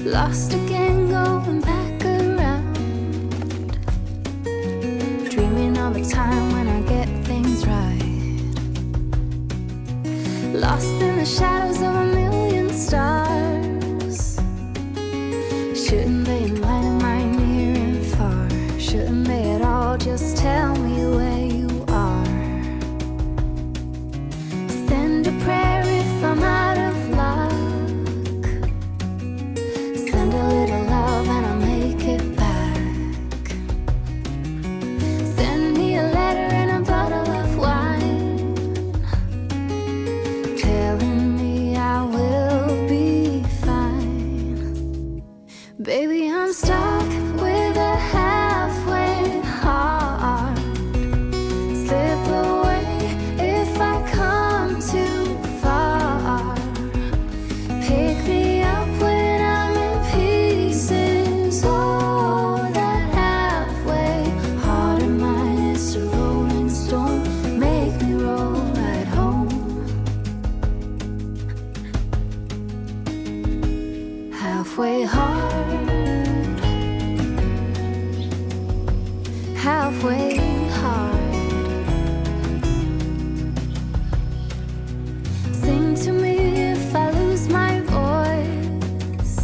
Lost again, going back around, dreaming of a time when I get things right. Lost in the shadows of a million stars. Shouldn't they enlighten my near and far? Shouldn't they at all just tell me where you are? Send a prayer if I'm out of luck. Send a little love and I'll make it back. Send me a letter and a bottle of wine, telling me I will be fine. Baby, I'm stuck with a halfway heart. Slip away if I come too far. Pick me up when I'm in pieces. Oh, that halfway heart of mine is a rolling stone. Make me roll right home. Halfway hard, halfway hard. Sing to me if I lose my voice.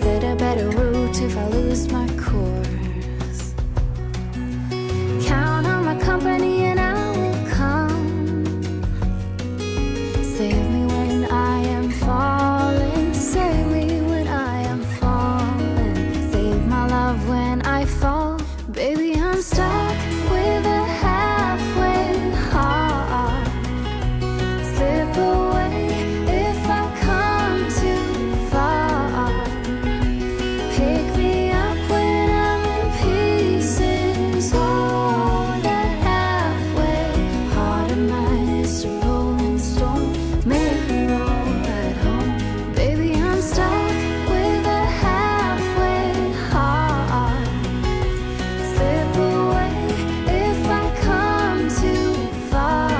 Set a better route if I lose my course. Count on my company and I will come. Save me when I am falling. Save me when I am falling. Save my love when I fall. Baby, I'm stuck with a halfway heart. Slip away if I come too far. Pick me up when I'm in pieces. Oh, that halfway heart of mine is a rolling stone. Make me roll right home. Baby, I'm stuck with a halfway heart. Slip away if I come too far.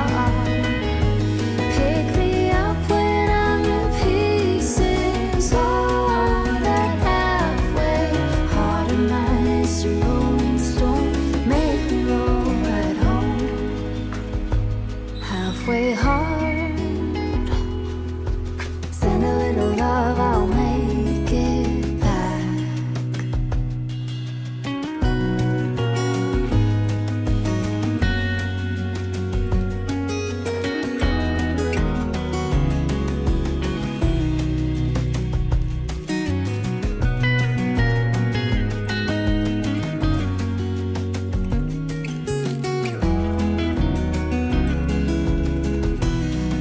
Pick me up when I'm in pieces. Oh, that halfway heart of mine is a rolling stone. Make me roll right home. Halfway hard. Send a little love, I'll make it back.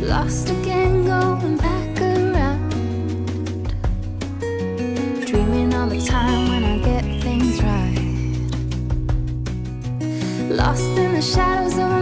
Lost again, going back around, dreaming of a time when I get things right. Lost in the shadows of a